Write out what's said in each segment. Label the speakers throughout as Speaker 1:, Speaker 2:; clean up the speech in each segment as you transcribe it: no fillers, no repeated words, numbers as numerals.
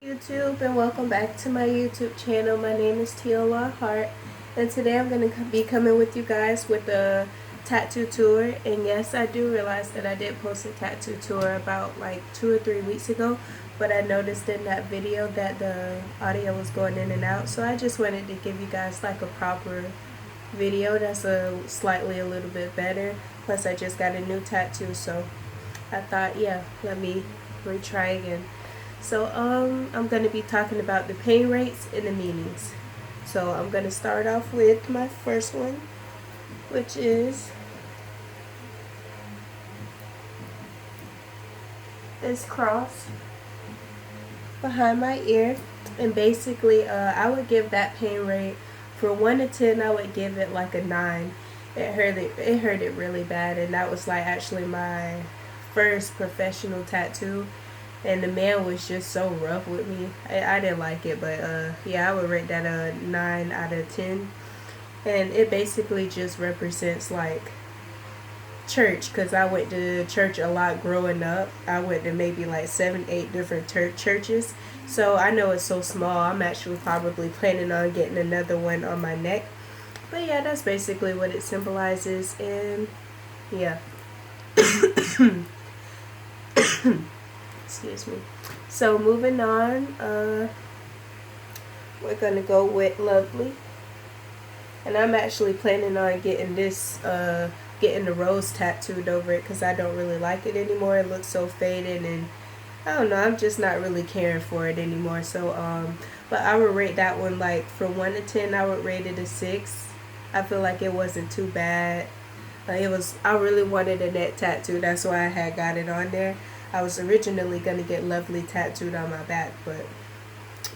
Speaker 1: YouTube, and welcome back to my YouTube channel. My name is Tiola Hart, and today I'm going to be coming with you guys with a tattoo tour. And yes, I do realize that I did post a tattoo tour about like 2 or 3 weeks ago, but I noticed in that video that the audio was going in and out, so I just wanted to give you guys like a proper video that's slightly a little bit better. Plus I just got a new tattoo, so I thought, yeah, let me retry again. So I'm going to be talking about the pain rates and the meanings. So I'm going to start off with my first one, which is this cross behind my ear. And basically I would give that pain rate for 1 to 10. I would give it like a 9. It hurt it really bad, and that was like actually my first professional tattoo, and the man was just so rough with me. I didn't like it, but yeah, I would rate that a 9 out of 10. And it basically just represents like church, because I went to church a lot growing up. I went to maybe like 7 8 different churches, so I know it's so small. I'm actually probably planning on getting another one on my neck. But yeah, that's basically what it symbolizes. And yeah. Excuse me. So moving on, we're gonna go with Lovely, and I'm actually planning on getting this, getting the rose tattooed over it, because I don't really like it anymore. It looks so faded, and I don't know, I'm just not really caring for it anymore. So but I would rate that one like for 1 to 10. I would rate it a 6. I feel like it wasn't too bad. I really wanted a neck tattoo. That's why I had got it on there. I was originally going to get Lovely tattooed on my back, but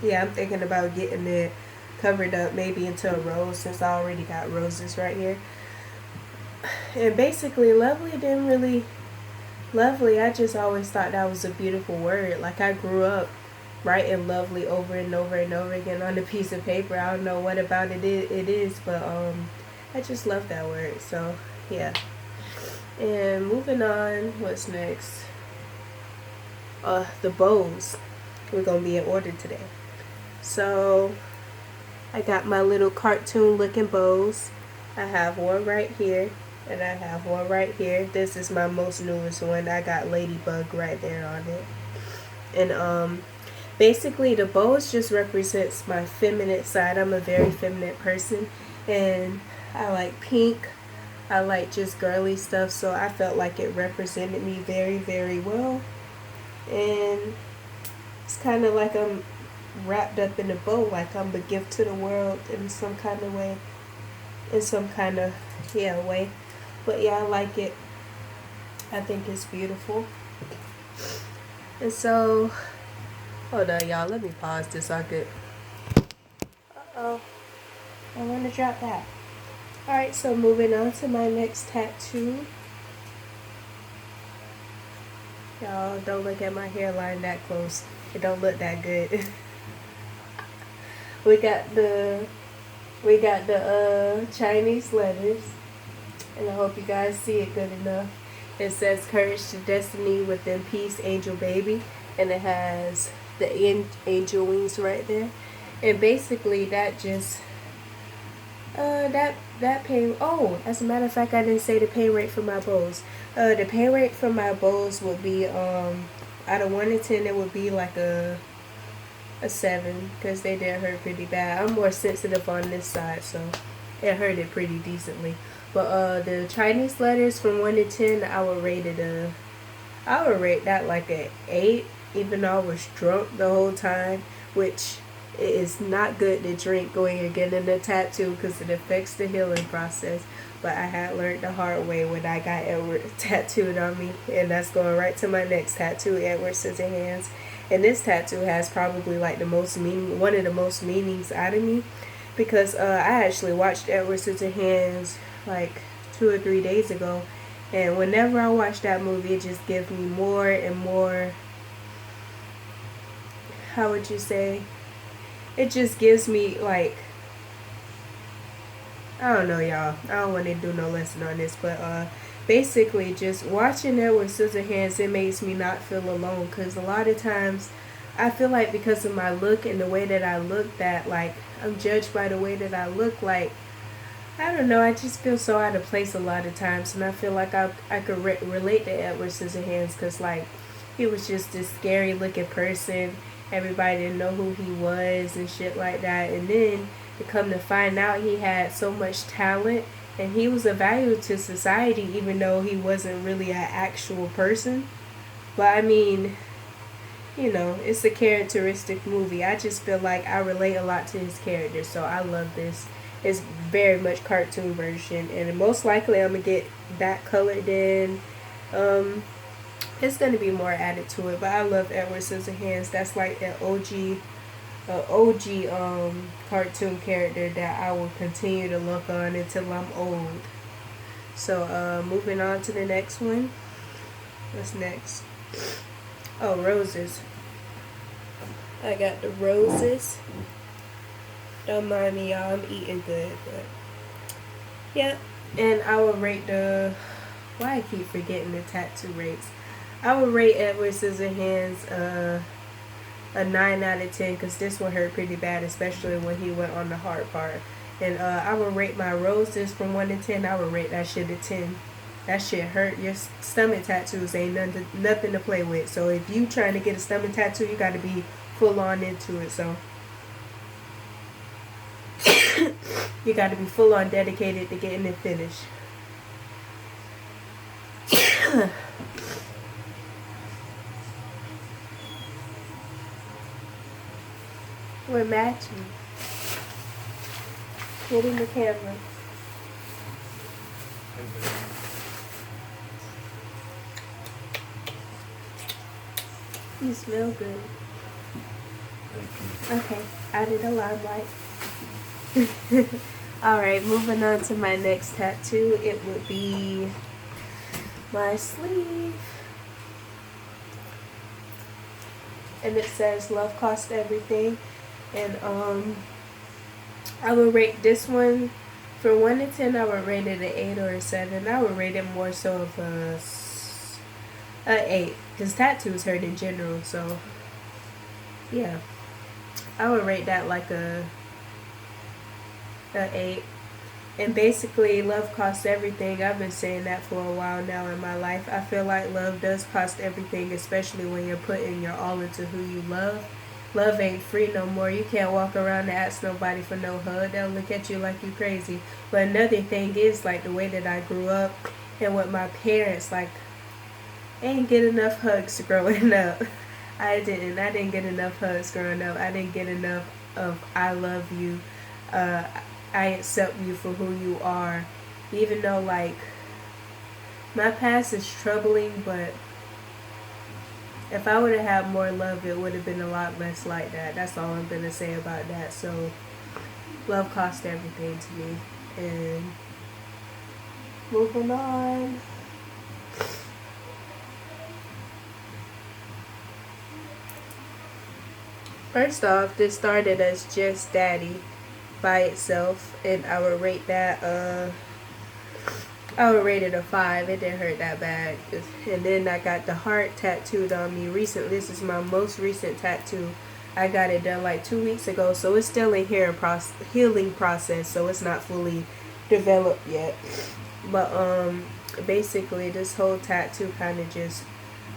Speaker 1: yeah, I'm thinking about getting it covered up maybe into a rose, since I already got roses right here. And basically, Lovely, I just always thought that was a beautiful word. Like, I grew up writing Lovely over and over and over again on a piece of paper. I don't know what about it is, but I just love that word. So yeah. And moving on, what's next? The bows. We're gonna be in order today. So I got my little cartoon looking bows. I have one right here, and I have one right here. This is my most newest one. I got Ladybug right there on it. And basically the bows just represents my feminine side. I'm a very feminine person, and I like pink. I like just girly stuff, so I felt like it represented me very, very well. And it's kind of like I'm wrapped up in a bow, like I'm a gift to the world in some kind of way, in some kind of, yeah, way. But yeah, I like it. I think it's beautiful. And so, hold on, y'all. Let me pause this so I could. Uh-oh. I want to drop that. Alright, so moving on to my next tattoo. Y'all, don't look at my hairline that close. It don't look that good. we got the Chinese letters, and I hope you guys see it good enough. It says courage to destiny, within peace, angel baby, and it has the angel wings right there. And basically that just that pay. Oh, as a matter of fact, I didn't say the pay rate for my bows. The pay rate for my bows would be out of 1 to 10, it would be like a 7, because they did hurt pretty bad. I'm more sensitive on this side, so it hurted pretty decently. But the Chinese letters from 1 to 10, I would rate that like a 8, even though I was drunk the whole time, which it is not good to drink going and getting a tattoo, because it affects the healing process. But I had learned the hard way when I got Edward tattooed on me, and that's going right to my next tattoo, Edward Scissorhands. And this tattoo has probably like one of the most meanings out of me, because I actually watched Edward Scissorhands like 2 or 3 days ago, and whenever I watch that movie, it just gives me more and more. How would you say? It just gives me like, I don't know, y'all. I don't want to do no lesson on this, but basically just watching Edward Scissorhands, it makes me not feel alone, because a lot of times I feel like because of my look and the way that I look, that like I'm judged by the way that I look. Like, I don't know, I just feel so out of place a lot of times, and I feel like I could relate to Edward Scissorhands, because like he was just this scary looking person. Everybody didn't know who he was and shit like that, and then to come to find out he had so much talent and he was a value to society, even though he wasn't really an actual person. But I mean, you know, it's a characteristic movie. I just feel like I relate a lot to his character, so I love this. It's very much cartoon version, and most likely I'm gonna get that colored in. Um, it's gonna be more added to it, but I love Edward Scissorhands. That's like an OG cartoon character that I will continue to look on until I'm old. So moving on to the next one. What's next? Oh, roses. I got the roses. Don't mind me, y'all. I'm eating good, but yeah. And I will rate the. Why I keep forgetting the tattoo rates? I would rate Edward Scissorhands a 9 out of 10, because this one hurt pretty bad, especially when he went on the hard part. And I would rate my roses from 1 to 10. I would rate that shit a 10. That shit hurt. Your stomach tattoos ain't nothing to play with. So if you trying to get a stomach tattoo, you got to be full on into it. So you got to be full on dedicated to getting it finished. We're matching. Get in the camera. You smell good. Okay, added a limelight. Alright, moving on to my next tattoo. It would be my sleeve. And it says love cost everything. And I would rate this one for 1 to 10. I would rate it an 8 or a 7. I would rate it more so of a 8, because tattoos hurt in general. So yeah, I would rate that like a 8. And basically, love costs everything. I've been saying that for a while now in my life. I feel like love does cost everything, especially when you're putting your all into who you love. Love ain't free no more. You can't walk around and ask nobody for no hug. They'll look at you like you crazy. But another thing is, like, the way that I grew up and with my parents, like, I didn't get enough hugs growing up. I didn't get enough hugs growing up. I didn't get enough of I love you. I accept you for who you are. Even though, like, my past is troubling, but if I would have had more love, it would have been a lot less like that. That's all I'm going to say about that. So, love cost everything to me. And moving on. First off, this started as just Daddy by itself, and I would rate that I would rate it a 5. It didn't hurt that bad. And then I got the heart tattooed on me recently. This is my most recent tattoo. I got it done like 2 weeks ago, so it's still in healing process, so it's not fully developed yet. But basically this whole tattoo kind of just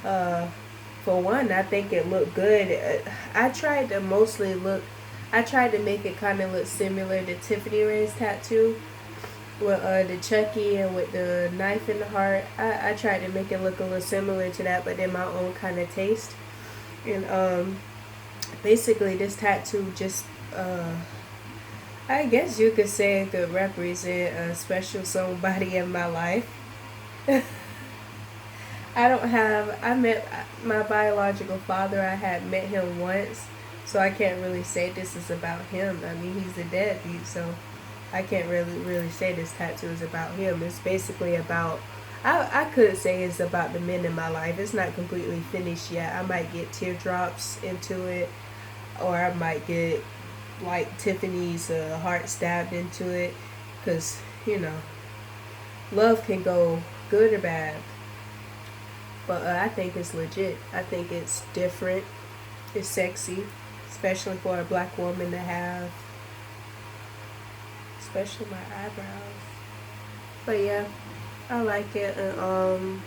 Speaker 1: for one, I think it looked good. I tried to make it kind of look similar to Tiffany Ray's tattoo with the Chucky and with the knife in the heart. I tried to make it look a little similar to that, but in my own kind of taste. And basically this tattoo just I guess you could say it could represent a special somebody in my life. I met my biological father. I had met him once, so I can't really say this is about him. I mean, he's a deadbeat, so I can't really say this tattoo is about him. It's basically about, I could say it's about the men in my life. It's not completely finished yet. I might get teardrops into it, or I might get like Tiffany's heart stabbed into it, because, you know, love can go good or bad. But I think it's legit. I think it's different. is sexy, especially for a black woman to have, especially my eyebrows. But yeah, I like it. And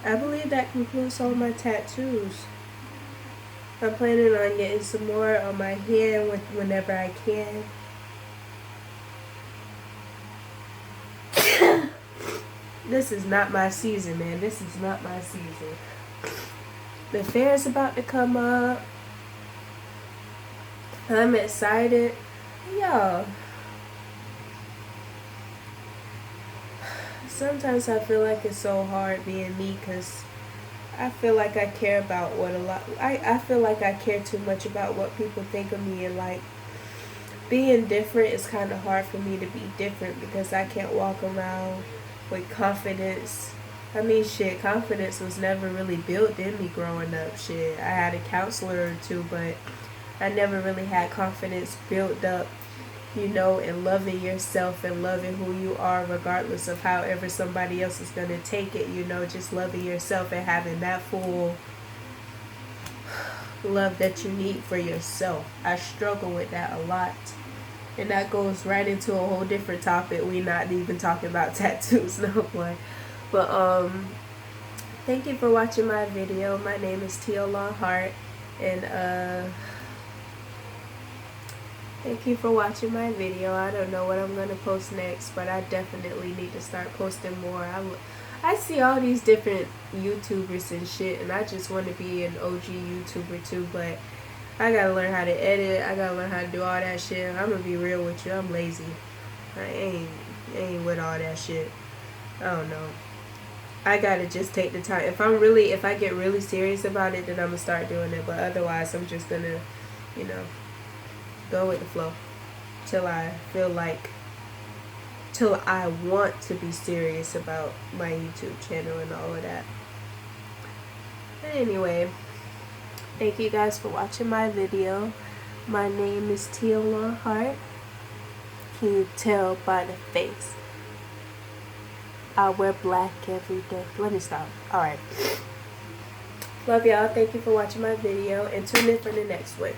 Speaker 1: I believe that concludes all my tattoos. I'm planning on getting some more on my hand whenever I can. This is not my season, man. This is not my season. The fair is about to come up. I'm excited. Y'all, sometimes I feel like it's so hard being me because I feel like I care about I feel like I care too much about what people think of me, and like being different is kind of hard for me to be different because I can't walk around with confidence. I mean, shit, confidence was never really built in me growing up. Shit, I had a counselor or two, but I never really had confidence built up, you know, in loving yourself and loving who you are regardless of however somebody else is going to take it, you know, just loving yourself and having that full love that you need for yourself. I struggle with that a lot. And that goes right into a whole different topic. We're not even talking about tattoos no more. But thank you for watching my video. My name is Tiola Hart, and thank you for watching my video. I don't know what I'm going to post next, but I definitely need to start posting more. I see all these different YouTubers and shit, and I just want to be an OG YouTuber too, but I gotta learn how to edit. I gotta learn how to do all that shit. I'm gonna be real with you. I'm lazy. I ain't with all that shit. I don't know. I gotta just take the time. If I get really serious about it, then I'm gonna start doing it. But otherwise, I'm just gonna, you know, go with the flow till I want to be serious about my YouTube channel and all of that. But anyway, thank you guys for watching my video. My name is Tiola Hart. Can you tell by the face? I wear black every day. Let me stop. Alright. Love y'all. Thank you for watching my video, and tune in for the next one.